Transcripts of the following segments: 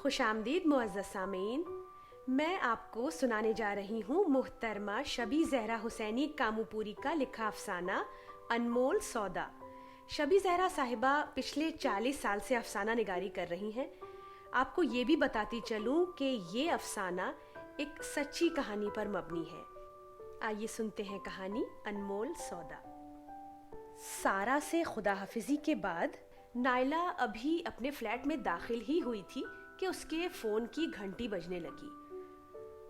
خوش آمدید معزز سامعین، میں آپ کو سنانے جا رہی ہوں محترمہ شبی زہرا حسینی کاموپوری کا لکھا افسانہ انمول سودا۔ شبی زہرا صاحبہ پچھلے 40 سال سے افسانہ نگاری کر رہی ہیں۔ آپ کو یہ بھی بتاتی چلوں کہ یہ افسانہ ایک سچی کہانی پر مبنی ہے۔ آئیے سنتے ہیں کہانی انمول سودا۔ سارا سے خدا حافظی کے بعد نائلہ ابھی اپنے فلیٹ میں داخل ہی ہوئی تھی کہ اس کے فون کی گھنٹی بجنے لگی۔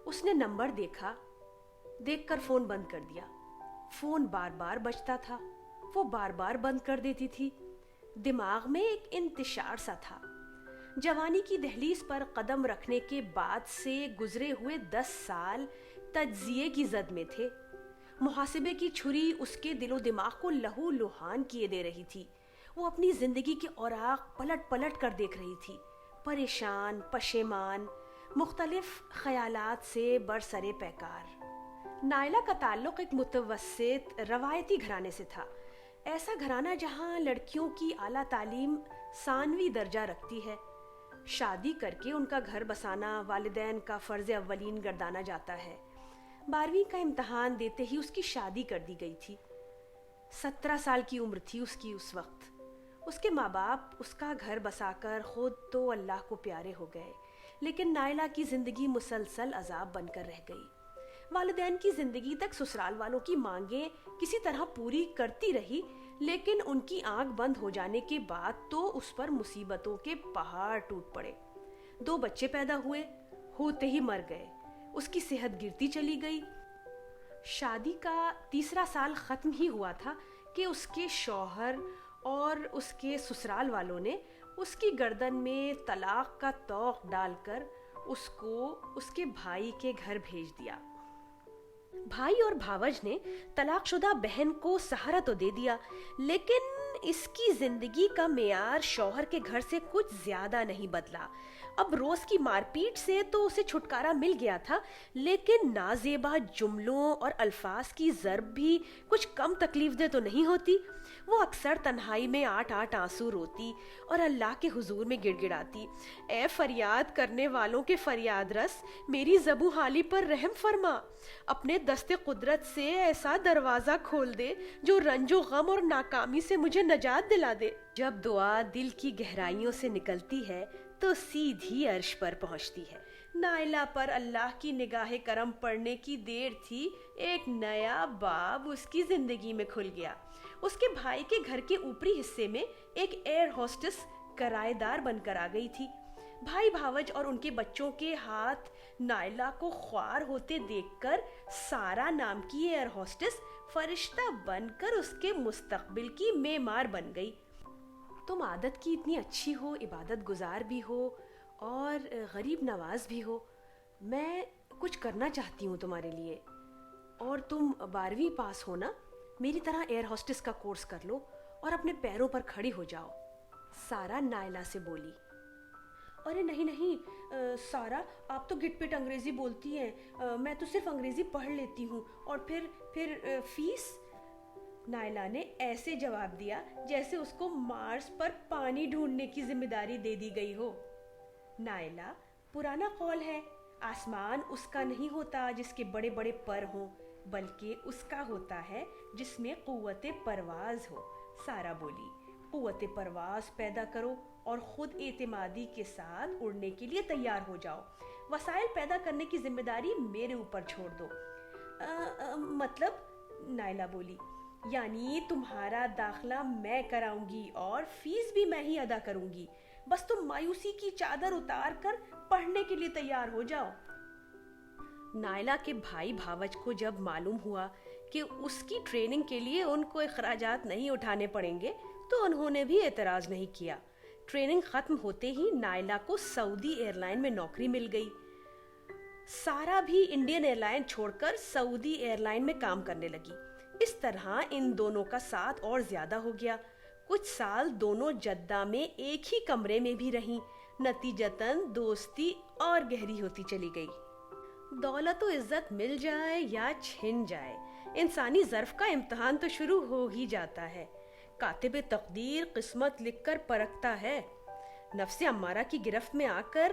اس نے نمبر دیکھ کر فون بند کر دیا۔ فون بار بار بجتا تھا، وہ بار بار بند کر دیتی تھی۔ دماغ میں ایک انتشار سا تھا۔ جوانی کی دہلیز پر قدم رکھنے کے بعد سے گزرے ہوئے 10 سال تجزیے کی زد میں تھے۔ محاسبے کی چھری اس کے دل و دماغ کو لہو لہان کیے دے رہی تھی۔ وہ اپنی زندگی کے اوراق پلٹ پلٹ کر دیکھ رہی تھی، پریشان، پشیمان، مختلف خیالات سے برسرے پیکار۔ نائلہ کا تعلق ایک متوسط روایتی گھرانے سے تھا، ایسا گھرانہ جہاں لڑکیوں کی اعلیٰ تعلیم ثانوی درجہ رکھتی ہے۔ شادی کر کے ان کا گھر بسانا والدین کا فرض اولین گردانا جاتا ہے۔ 12ویں کا امتحان دیتے ہی اس کی شادی کر دی گئی تھی۔ 17 سال کی عمر تھی اس کی اس وقت۔ اس کے ماں باپ اس کا گھر بسا کر خود تو اللہ کو پیارے ہو گئے، لیکن نائلہ کی زندگی مسلسل عذاب بن کر رہ گئی۔ والدین کی زندگی تک سسرال والوں کی مانگیں کسی طرح پوری کرتی رہی، لیکن ان کی آنکھ بند ہو جانے کے بعد تو اس پر مصیبتوں کے پہاڑ ٹوٹ پڑے۔ 2 بچے پیدا ہوتے ہی مر گئے۔ اس کی صحت گرتی چلی گئی۔ شادی کا 3 سال ختم ہی ہوا تھا کہ اس کے شوہر اور اس کے سسرال والوں نے اس کی گردن میں طلاق کا طوق ڈال کر اس کو اس کے بھائی کے گھر بھیج دیا۔ بھائی اور بھاوج نے طلاق شدہ بہن کو سہارا تو دے دیا، لیکن اس کی زندگی کا معیار شوہر کے گھر سے کچھ زیادہ نہیں بدلا۔ اب روز کی مار پیٹ سے تو اسے چھٹکارا مل گیا تھا، لیکن نازیبا جملوں اور الفاظ کی ضرب بھی کچھ کم تکلیف دہ تو نہیں ہوتی۔ وہ اکثر تنہائی میں 8 آنسو روتی اور اللہ کے حضور میں گڑ گڑاتی، اے فریاد کرنے والوں کے فریاد رس، میری زبوں حالی پر رحم فرما، اپنے دست قدرت سے ایسا دروازہ کھول دے جو رنج و غم اور ناکامی سے مجھے نجات دلا دے۔ جب دعا دل کی گہرائیوں سے نکلتی ہے تو سیدھی عرش پر پہنچتی ہے۔ نائلہ پر اللہ کی نگاہ کرم پڑنے کی دیر تھی، ایک نیا باب اس کی زندگی میں کھل گیا۔ اس کے بھائی کے گھر کے اوپری حصے میں ایک ایئر ہوسٹس کرایہ دار بن کر آ گئی تھی۔ بھائی بھاوج اور ان کے بچوں کے ہاتھ نائلہ کو خوار ہوتے دیکھ کر سارا نام کی ایئر ہوسٹس فرشتہ بن کر اس کے مستقبل کی معمار بن گئی۔ تم عادت کی اتنی اچھی ہو، عبادت گزار بھی ہو اور غریب نواز بھی ہو۔ میں کچھ کرنا چاہتی ہوں تمہارے لیے، اور تم 12ویں پاس ہونا، میری طرح ایئر ہوسٹس کا کورس کر لو اور اپنے پیروں پر کھڑی ہو جاؤ۔ سارا نائلہ سے بولی۔ ارے نہیں سارا، آپ تو گٹ پٹ انگریزی بولتی ہیں، میں تو صرف انگریزی پڑھ لیتی ہوں، اور پھر فیس؟ نائلہ نے ایسے جواب دیا جیسے اس کو مارس پر پانی ڈھونڈنے کی ذمہ داری دے دی گئی ہو۔ نائلہ، پرانا قول ہے، آسمان اس کا نہیں ہوتا جس کے بڑے بڑے پر ہوں، بلکہ اس کا ہوتا ہے جس میں قوت پرواز ہو۔ سارا بولی، قوت پرواز پیدا کرو اور خود اعتمادی کے ساتھ اڑنے کے لیے تیار ہو جاؤ۔ وسائل پیدا کرنے کی ذمہ داری میرے اوپر چھوڑ دو۔ مطلب؟ نائلہ بولی، یعنی تمہارا داخلہ میں کراؤں گی اور فیس بھی میں ہی ادا کروں گی، بس تم مایوسی کی چادر اتار کر پڑھنے کے لیے تیار ہو جاؤ۔ نائلہ کے بھائی بھاوج کو جب معلوم ہوا کہ اس کی ٹریننگ کے لیے ان کو اخراجات نہیں اٹھانے پڑیں گے تو انہوں نے بھی اعتراض نہیں کیا۔ ٹریننگ ختم ہوتے ہی نائلہ کو سعودی ایئر لائن میں نوکری مل گئی۔ سارا بھی انڈین ایئر لائن چھوڑ کر سعودی ایئر لائن میں کام کرنے لگی۔ اس طرح ان دونوں کا ساتھ اور زیادہ ہو گیا۔ کچھ سال دونوں جدہ میں ایک ہی کمرے میں بھی رہیں، نتیجتاً دوستی اور گہری ہوتی چلی گئی۔ دولت و عزت مل جائے یا چھن جائے، انسانی ظرف کا امتحان تو شروع ہو ہی جاتا ہے۔ کاتب تقدیر قسمت لکھ کر پرکھتا ہے۔ نفس امارہ کی گرفت میں آ کر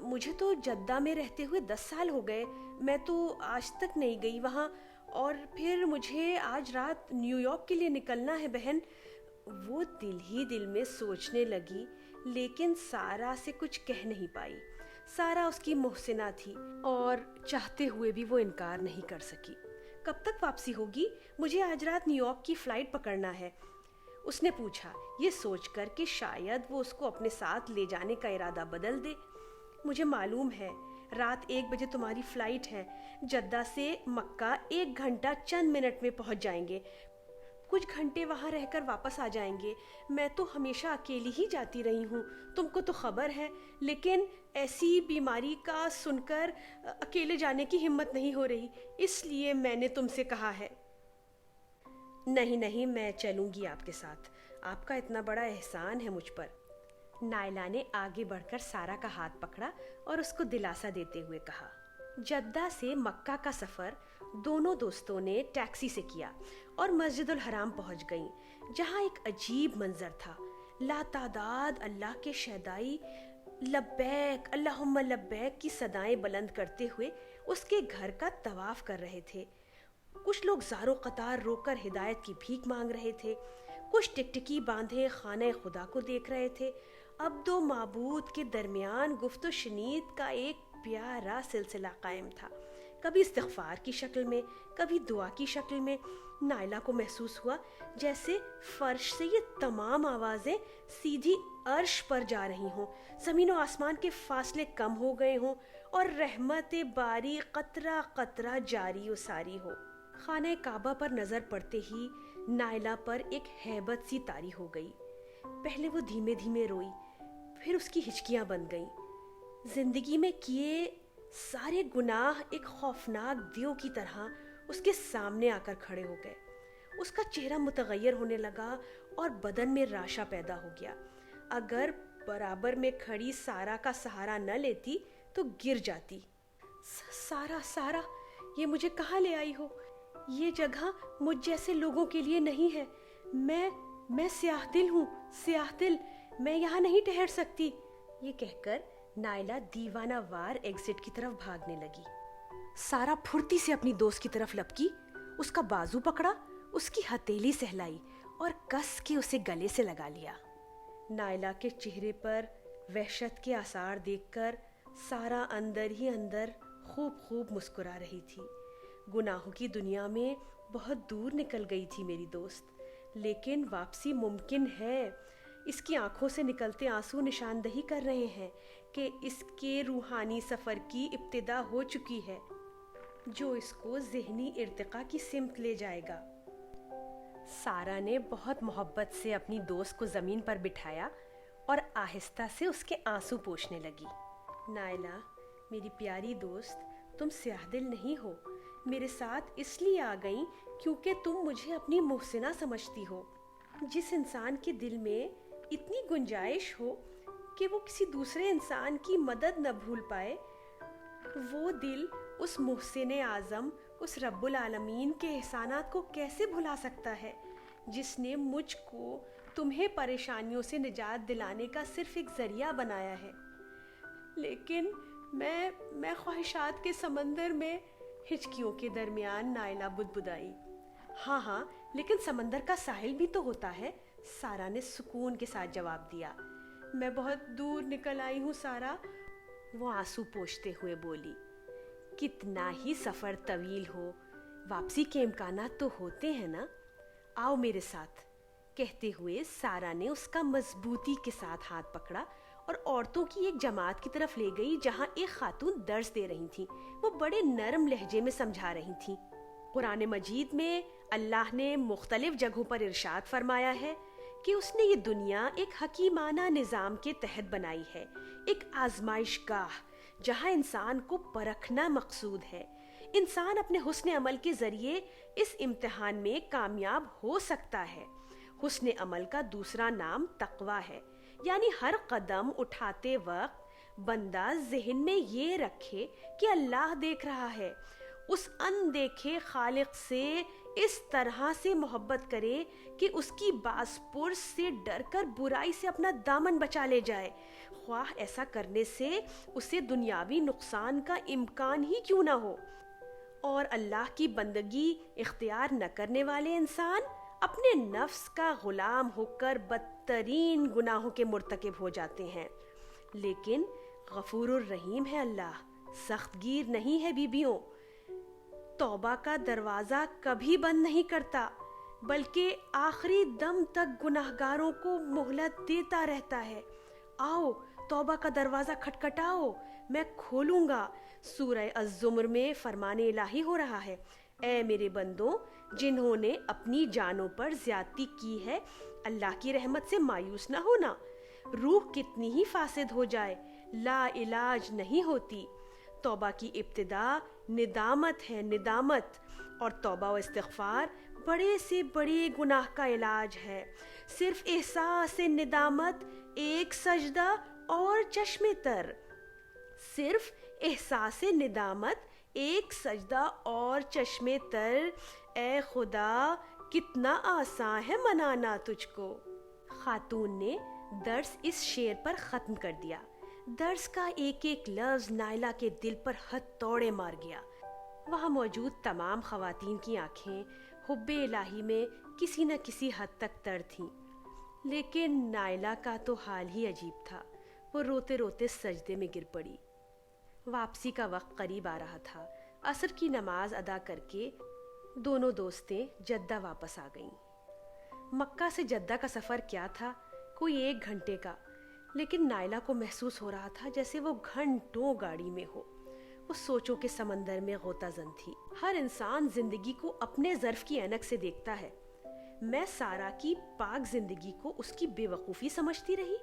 مجھے تو جدہ میں رہتے ہوئے 10 سال ہو گئے، میں تو آج تک نہیں گئی وہاں، اور پھر مجھے آج رات نیو یارک کے لیے نکلنا ہے بہن۔ وہ دل ہی دل میں سوچنے لگی، لیکن سارا سے کچھ کہہ نہیں پائی۔ سارا اس کی محسنہ تھی اور چاہتے ہوئے بھی وہ انکار نہیں کر سکی۔ کب تک واپسی ہوگی؟ مجھے آج رات نیو یارک کی فلائٹ پکڑنا ہے، اس نے پوچھا، یہ سوچ کر کہ شاید وہ اس کو اپنے ساتھ لے جانے کا ارادہ بدل دے۔ مجھے معلوم ہے، رات 1 بجے تمہاری فلائٹ ہے، جدہ سے مکہ 1 گھنٹہ چند منٹ میں پہنچ جائیں گے، کچھ گھنٹے وہاں رہ کر واپس آ جائیں گے۔ میں تو ہمیشہ اکیلی ہی جاتی رہی ہوں، تم کو تو خبر ہے، لیکن ایسی بیماری کا سن کر اکیلے جانے کی ہمت نہیں ہو رہی، اس لیے میں نے تم سے کہا ہے۔ نہیں نہیں، میں چلوں گی آپ کے ساتھ، آپ کا اتنا بڑا احسان ہے مجھ پر۔ نائلہ نے آگے بڑھ کر سارا کا ہاتھ پکڑا اور اس کو دلاسا دیتے ہوئے کہا۔ جدہ سے مکہ کا سفر دونوں دوستوں نے ٹیکسی سے کیا اور مسجد الحرام پہنچ گئیں، جہاں ایک عجیب منظر تھا۔ لاتعداد اللہ کے شہدائی لبیک اللہم لبیک کی صدائیں بلند کرتے ہوئے اس کے گھر کا طواف کر رہے تھے۔ کچھ لوگ زارو قطار رو کر ہدایت کی بھیک مانگ رہے تھے، کچھ ٹکٹکی باندھے خانہ خدا کو دیکھ رہے تھے۔ عبد و معبود کے درمیان گفت و شنید کا ایک پیارا سلسلہ قائم تھا، کبھی استغفار کی شکل میں، کبھی دعا کی شکل میں۔ نائلہ کو محسوس ہوا جیسے فرش سے یہ تمام آوازیں سیدھی عرش پر جا رہی ہوں، زمین و آسمان کے فاصلے کم ہو گئے ہوں اور رحمت باری قطرہ قطرہ جاری و ساری ہو۔ خانہ کعبہ پر نظر پڑتے ہی نائلہ پر ایک ہیبت سی طاری ہو گئی۔ پہلے وہ دھیمے دھیمے روئی، پھر اس کی ہچکیاں بند گئیں۔ زندگی میں کیے سارے گناہ ایک خوفناک دیو کی طرح اس کے سامنے آ کر کھڑے ہو گئے۔ اس کا چہرہ متغیر ہونے لگا اور بدن میں راشا پیدا ہو گیا۔ اگر برابر میں کھڑی سارا کا سہارا نہ لیتی تو گر جاتی۔ سارا، یہ مجھے کہاں لے آئی ہو؟ یہ جگہ مجھ جیسے لوگوں کے لیے نہیں ہے۔ میں سیاہ دل ہوں، سیاہ دل، میں یہاں نہیں ٹھہر سکتی۔ یہ کہہ کر نائلہ دیوانہ وار ایگزٹ کی طرف بھاگنے لگی۔ سارا پھرتی سے اپنی دوست کی طرف لپکی، اس کا بازو پکڑا، اس کی ہتھیلی سہلائی اور کس کے اسے گلے سے لگا لیا۔ نائلہ کے چہرے پر وحشت کے آثار دیکھ کر سارا اندر ہی اندر خوب مسکرا رہی تھی۔ گناہوں کی دنیا میں بہت دور نکل گئی تھی میری دوست، لیکن واپسی ممکن ہے۔ اس کی آنکھوں سے نکلتے آنسو نشاندہی کر رہے ہیں کہ اس کے روحانی سفر کی ابتدا ہو چکی ہے، جو اس کو ذہنی ارتقاء کی سمت لے جائے گا۔ سارا نے بہت محبت سے اپنی دوست کو زمین پر بٹھایا اور آہستہ سے اس کے آنسو پوچھنے لگی۔ نائلہ، میری پیاری دوست، تم سیاہ دل نہیں ہو، میرے ساتھ اس لیے آ گئی کیونکہ تم مجھے اپنی محسنہ سمجھتی ہو۔ جس انسان کے دل میں اتنی گنجائش ہو کہ وہ کسی دوسرے انسان کی مدد نہ بھول پائے، وہ دل اس محسن اعظم، اس رب العالمین کے احسانات کو کیسے بھلا سکتا ہے، جس نے مجھ کو تمہیں پریشانیوں سے نجات دلانے کا صرف ایک ذریعہ بنایا ہے۔ لیکن میں خواہشات کے سمندر میں، ہچکیوں کے درمیان نائلہ بدبدائی۔ ہاں، لیکن سمندر کا ساحل بھی تو ہوتا ہے، سارا نے سکون کے ساتھ جواب دیا۔ میں بہت دور نکل آئی ہوں سارا، وہ آنسو پوچھتے ہوئے بولی۔ کتنا ہی سفر طویل ہو، واپسی کے امکانات تو ہوتے ہیں نا، آؤ میرے ساتھ، کہتے ہوئے سارا نے اس کا مضبوطی کے ساتھ ہاتھ پکڑا اور عورتوں کی ایک جماعت کی طرف لے گئی جہاں ایک خاتون درس دے رہی تھیں۔ وہ بڑے نرم لہجے میں سمجھا رہی تھیں۔ قرآن مجید میں اللہ نے مختلف جگہوں پر ارشاد فرمایا ہے کہ اس نے یہ دنیا ایک حکیمانہ نظام کے تحت بنائی ہے، ایک آزمائش گاہ جہاں انسان کو پرکھنا مقصود ہے۔ انسان اپنے حسن عمل کے ذریعے اس امتحان میں کامیاب ہو سکتا ہے۔ حسن عمل کا دوسرا نام تقویٰ ہے، یعنی ہر قدم اٹھاتے وقت بندہ ذہن میں یہ رکھے کہ اللہ دیکھ رہا ہے، اس اندیکھے خالق سے اس طرح سے محبت کرے کہ اس کی باز پرس سے ڈر کر برائی سے اپنا دامن بچا لے جائے، خواہ ایسا کرنے سے اسے دنیاوی نقصان کا امکان ہی کیوں نہ ہو، اور اللہ کی بندگی اختیار نہ کرنے والے انسان اپنے نفس کا غلام ہو کر بدترین گناہوں کے مرتکب ہو جاتے ہیں۔ لیکن غفور الرحیم ہے اللہ، سخت گیر نہیں ہے بیویوں۔ توبہ کا دروازہ کبھی بند نہیں کرتا، بلکہ آخری دم تک گناہگاروں کو مہلت دیتا رہتا ہے۔ آؤ توبہ کا دروازہ کھٹکھٹاؤ، میں کھولوں گا۔ سورہ الزمر میں فرمان الہی ہو رہا ہے، اے میرے بندوں جنہوں نے اپنی جانوں پر زیادتی کی ہے، اللہ کی رحمت سے مایوس نہ ہونا۔ روح کتنی ہی فاسد ہو جائے، لا علاج نہیں ہوتی۔ توبہ کی ابتدا ندامت ہے، ندامت، اور توبہ و استغفار بڑے سے بڑے گناہ کا علاج ہے۔ صرف احساس ندامت، ایک سجدہ اور چشم تر، صرف احساس ندامت، ایک سجدہ اور چشم تر، اے خدا کتنا آسان ہے منانا تجھ کو۔ خاتون نے درس اس شعر پر ختم کر دیا۔ درس کا ایک ایک لفظ نائلہ کے دل پر ہتھوڑے مار گیا۔ وہاں موجود تمام خواتین کی آنکھیں حب الہی میں کسی نہ کسی حد تک تر تھیں، لیکن نائلہ کا تو حال ہی عجیب تھا۔ وہ روتے روتے سجدے میں گر پڑی۔ واپسی کا وقت قریب آ رہا تھا۔ عصر کی نماز ادا کر کے دونوں دوستیں جدہ واپس آ گئیں۔ مکہ سے جدہ کا سفر کیا تھا، کوئی 1 گھنٹے کا، لیکن نائلہ کو محسوس ہو رہا تھا جیسے وہ گھنٹوں گاڑی میں ہو۔ وہ سوچوں کے سمندر میں غوطہ زن تھی۔ ہر انسان زندگی کو اپنے ظرف کی اینک سے دیکھتا ہے۔ میں سارا کی پاک زندگی کو اس کی بے وقوفی سمجھتی رہی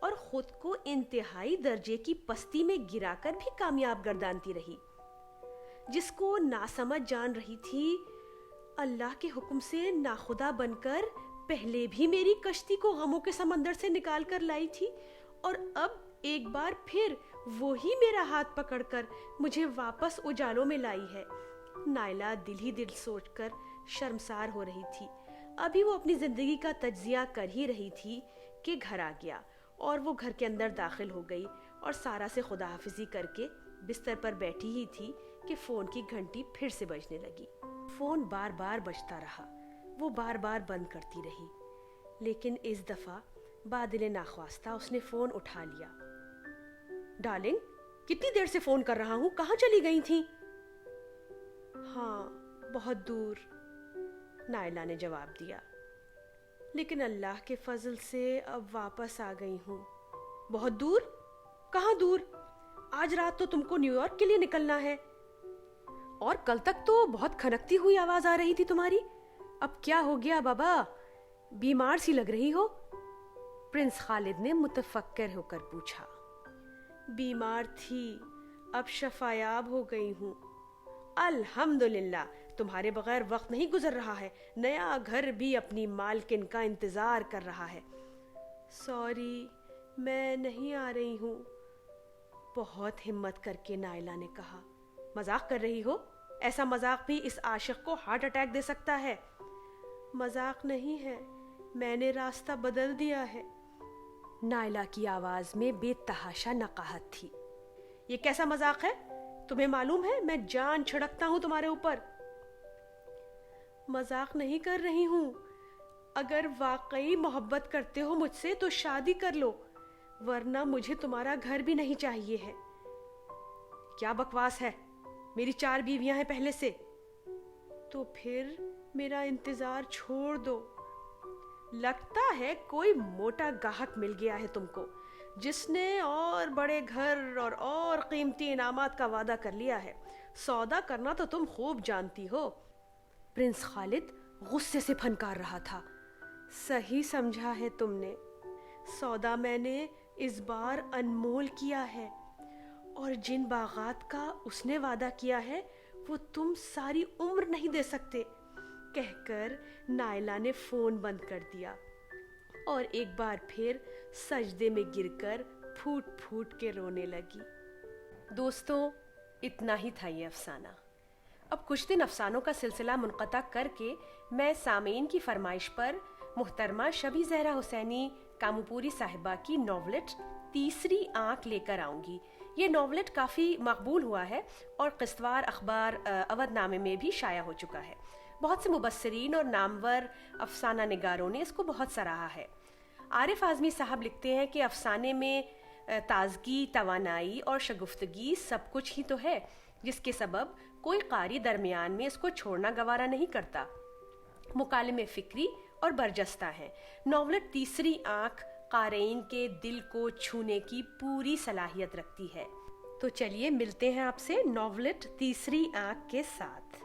اور خود کو انتہائی درجے کی پستی میں گرا کر بھی کامیاب گردانتی رہی۔ جس کو ناسمجھ جان رہی تھی، اللہ کے حکم سے ناخدا بن کر پہلے بھی میری کشتی کو غموں کے سمندر سے نکال کر لائی تھی، اور اب ایک بار پھر وہی میرا ہاتھ پکڑ کر مجھے واپس اجالوں میں لائی ہے۔ نائلہ دل ہی دل سوچ کر شرمسار ہو رہی تھی۔ ابھی وہ اپنی زندگی کا تجزیہ کر ہی رہی تھی کہ گھر آ گیا، اور وہ گھر کے اندر داخل ہو گئی اور سارا سے خدا حافظی کر کے بستر پر بیٹھی ہی تھی کہ فون کی گھنٹی پھر سے بجنے لگی۔ فون بار بار بجتا رہا، وہ بار بار بند کرتی رہی، لیکن اس دفعہ بادل ناخواستہ اس نے فون اٹھا لیا۔ ڈارلنگ، کتنی دیر سے فون کر رہا ہوں، کہاں چلی گئی تھی؟ ہاں بہت دور، نائلہ نے جواب دیا، لیکن اللہ کے فضل سے اب واپس آ گئی ہوں۔ بہت دور؟ کہاں دور؟ آج رات تو تم کو نیو یارک کے لیے نکلنا ہے، اور کل تک تو بہت کھنکتی ہوئی آواز آ رہی تھی تمہاری۔ اب کیا ہو گیا بابا، بیمار سی لگ رہی ہو؟ پرنس خالد نے متفکر ہو کر پوچھا۔ بیمار تھی، اب شفایاب ہو گئی ہوں، الحمدللہ۔ تمہارے بغیر وقت نہیں گزر رہا ہے، نیا گھر بھی اپنی مالکن کا انتظار کر رہا ہے۔ سوری، میں نہیں آ رہی ہوں، بہت ہمت کر کے نائلہ نے کہا۔ مذاق کر رہی ہو؟ ایسا مذاق بھی اس عاشق کو ہارٹ اٹیک دے سکتا ہے۔ مذاق نہیں ہے، میں نے راستہ بدل دیا ہے۔ نائلہ کی آواز میں بے تحاشا نقاہت تھی۔ یہ کیسا مذاق ہے؟ تمہیں معلوم ہے میں جان چھڑکتا ہوں تمہارے اوپر۔ مذاق نہیں کر رہی ہوں، اگر واقعی محبت کرتے ہو مجھ سے تو شادی کر لو، ورنہ مجھے تمہارا گھر بھی نہیں چاہیے ہے۔ کیا بکواس ہے، میری 4 بیویاں ہیں پہلے سے۔ تو پھر میرا انتظار چھوڑ دو۔ لگتا ہے کوئی موٹا گاہک مل گیا ہے تم کو، جس نے اور بڑے گھر اور قیمتی انعامات کا وعدہ کر لیا ہے۔ سودا کرنا تو تم خوب جانتی ہو۔ پرنس خالد غصے سے پھنکار رہا تھا۔ صحیح سمجھا ہے تم نے، سودا میں نے اس بار انمول کیا ہے، اور جن باغات کا اس نے وعدہ کیا ہے وہ تم ساری عمر نہیں دے سکتے، کہہ کر نائلہ نے فون بند کر دیا اور ایک بار پھر سجدے میں گر کر پھوٹ پھوٹ کے رونے لگی۔ دوستوں، اتنا ہی تھا یہ افسانہ۔ اب کچھ دن افسانوں کا سلسلہ منقطع کر کے میں سامعین کی فرمائش پر محترمہ شبی زہرا حسینی کاموپوری صاحبہ کی ناولٹ تیسری آنکھ لے کر آؤں گی۔ یہ ناولٹ کافی مقبول ہوا ہے اور قسطوار اخبار اودھ نامے میں بھی شائع ہو چکا ہے۔ بہت سے مبصرین اور نامور افسانہ نگاروں نے اس کو بہت سراہا ہے۔ عارف اعظمی صاحب لکھتے ہیں کہ افسانے میں تازگی، توانائی اور شگفتگی سب کچھ ہی تو ہے، جس کے سبب کوئی قاری درمیان میں اس کو چھوڑنا گوارا نہیں کرتا۔ مکالمے فکری اور برجستہ ہیں۔ ناولٹ تیسری آنکھ قارئین کے دل کو چھونے کی پوری صلاحیت رکھتی ہے۔ تو چلیے ملتے ہیں آپ سے ناولٹ تیسری آنکھ کے ساتھ۔